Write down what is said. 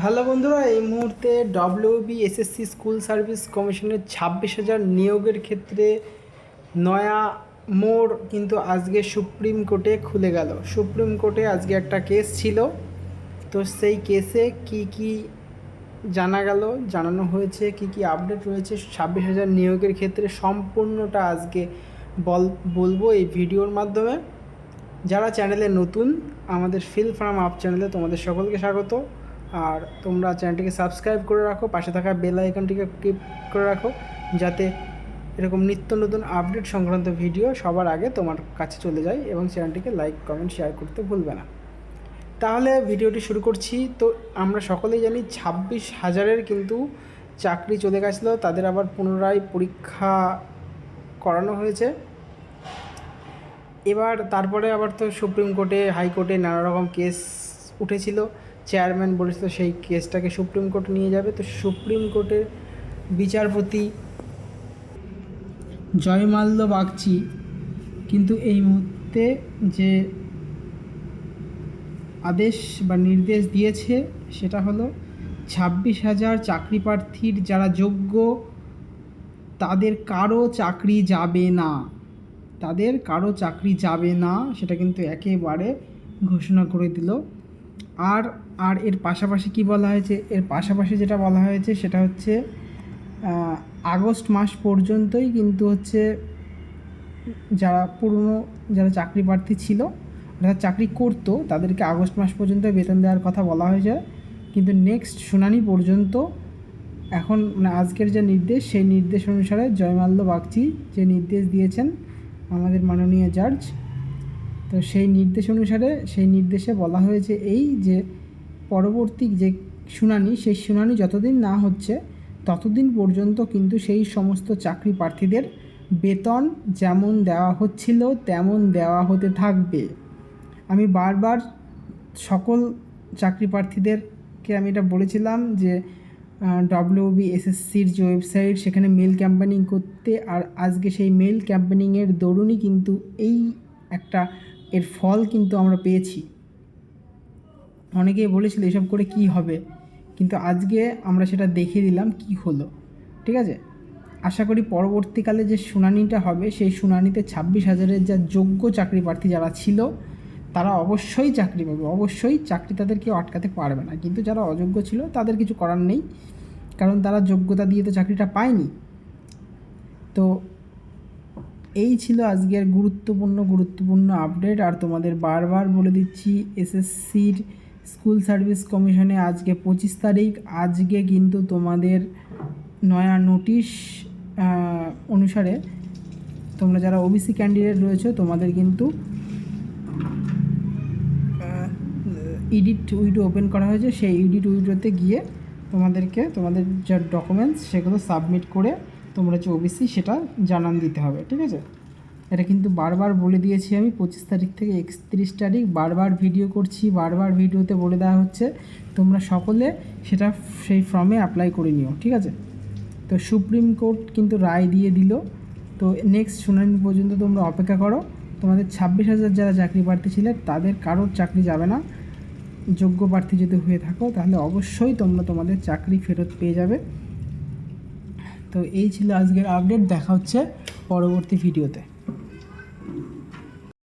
Hello বন্ধুরা, এই মুহূর্তে এসএসসি স্কুল সার্ভিস কমিশনের 26,000 নিয়োগের ক্ষেত্রে নয়া মোড় কিন্তু আজকে সুপ্রিম কোর্টে খুলে গেল। সুপ্রিম কোর্টে আজকে একটা কেস ছিল, তো সেই কেসে কি জানানো হয়েছে, কি আপডেট রয়েছে 26,000 নিয়োগের ক্ষেত্রে সম্পূর্ণটা আজকে বলবো এই ভিডিওর মাধ্যমে। যারা চ্যানেলে নতুন, আমাদের ফিল ফ্রম আপ চ্যানেলে তোমাদের সকলকে স্বাগত। আর তোমরা চ্যানেলটিকে সাবস্ক্রাইব করে রাখো, পাশে থাকা বেল আইকনটিকে ক্লিক করে রাখো, যাতে এরকম নিত্য নতুন আপডেট সংক্রান্ত ভিডিও সবার আগে তোমার কাছে চলে যায়, এবং চ্যানেলটিকে লাইক কমেন্ট শেয়ার করতে ভুলবে না। তাহলে ভিডিওটি শুরু করছি। তো আমরা সকলেই জানি 26,000-এর কিন্তু চাকরি চলে গেছিলো, তাদের আবার পুনরায় পরীক্ষা করানো হয়েছে। এবার তারপরে আবার তো সুপ্রিম কোর্টে, হাইকোর্টে নানা রকম কেস উঠেছিল। চেয়ারম্যান বলেছিল সেই কেসটাকে সুপ্রিম কোর্টে নিয়ে যাবে। তো সুপ্রিম কোর্টের বিচারপতি জয়মাল্য বাগচি কিন্তু এই মুহূর্তে যে আদেশ বা নির্দেশ দিয়েছে সেটা হলো 26,000 চাকরি প্রার্থীর যারা যোগ্য তাদের কারো চাকরি যাবে না, সেটা কিন্তু একেবারে ঘোষণা করে দিল। আর এর পাশাপাশি কি বলা হয়েছে, যেটা বলা হয়েছে সেটা হচ্ছে আগস্ট মাস পর্যন্তই কিন্তু হচ্ছে যারা চাকরি প্রার্থী ছিল, অর্থাৎ চাকরি করতো, তাদেরকে আগস্ট মাস পর্যন্ত বেতন দেওয়ার কথা বলা হয়েছে। কিন্তু নেক্সট শুনানি পর্যন্ত এখন আজকের যে নির্দেশ, সেই নির্দেশ অনুসারে জয়মাল্য বাগচি যে নির্দেশ দিয়েছেন আমাদের মাননীয় জাজ, তো সেই নির্দেশ অনুসারে সেই নির্দেশে বলা হয়েছে এই যে পরবর্তী যে শুনানি, সেই শুনানি যতদিন না হচ্ছে ততদিন পর্যন্ত কিন্তু সেই সমস্ত চাকরি প্রার্থীদের বেতন যেমন দেওয়া হচ্ছিল তেমন দেওয়া হতে থাকবে। আমি বারবার সকল চাকরি প্রার্থীদেরকে আমি এটা বলেছিলাম যে WBSSCর যে ওয়েবসাইট, সেখানে মেল ক্যাম্পেনিং করতে, আর আজকে সেই মেল ক্যাম্পেনিংয়ের দরুনই কিন্তু এই একটা এর ফল কিন্তু আমরা পেয়েছি। অনেকেই বলেছিল এসব করে কি হবে, কিন্তু আজকে আমরা সেটা দেখিয়ে দিলাম কি হলো। ঠিক আছে, আশা করি পরবর্তীকালে যে শুনানিটা হবে সেই শুনানিতে 26,000-এর যা যোগ্য চাকরি প্রার্থী যারা ছিল তারা অবশ্যই চাকরি পাবে, অবশ্যই চাকরি তাদের কেউ আটকাতে পারবে না। কিন্তু যারা অযোগ্য ছিল তাদের কিছু করার নেই, কারণ তারা যোগ্যতা দিয়ে তো চাকরিটা পায়নি। তো এই ছিল আজকের গুরুত্বপূর্ণ আপডেট। আর তোমাদের বারবার বলে দিচ্ছি, এসএসসির স্কুল সার্ভিস কমিশনে আজকে 25 তারিখ, আজকে কিন্তু তোমাদের নয়া নোটিশ অনুসারে তোমরা যারা ওবিসি ক্যান্ডিডেট রয়েছে তোমাদের কিন্তু এডিট উইডো ওপেন করা হয়েছে। সেই এডিট উইডোতে গিয়ে তোমাদের যা ডকুমেন্টস সেগুলো সাবমিট করে তোমরা যে ওবিসি সেটা জানান দিতে হবে। ঠিক আছে, এটা কিন্তু বারবার বলে দিয়েছি আমি। 25 তারিখ থেকে 31 তারিখ বারবার ভিডিও করছি, বারবার ভিডিওতে বলে দেওয়া হচ্ছে, তোমরা সকলে সেটা সেই ফর্মে অ্যাপ্লাই করে নিও। ঠিক আছে, তো সুপ্রিম কোর্ট কিন্তু রায় দিয়ে দিল। তো নেক্সট শুনানি পর্যন্ত তোমরা অপেক্ষা করো। তোমাদের 26,000 যারা চাকরি প্রার্থী ছিলেন তাদের কারোর চাকরি যাবে না। যোগ্য প্রার্থী যদি হয়ে থাকো তাহলে অবশ্যই তোমরা তোমাদের চাকরি ফেরত পেয়ে যাবে। তো এই ছিল আজকের আপডেট, দেখা হচ্ছে পরবর্তী ভিডিওতে।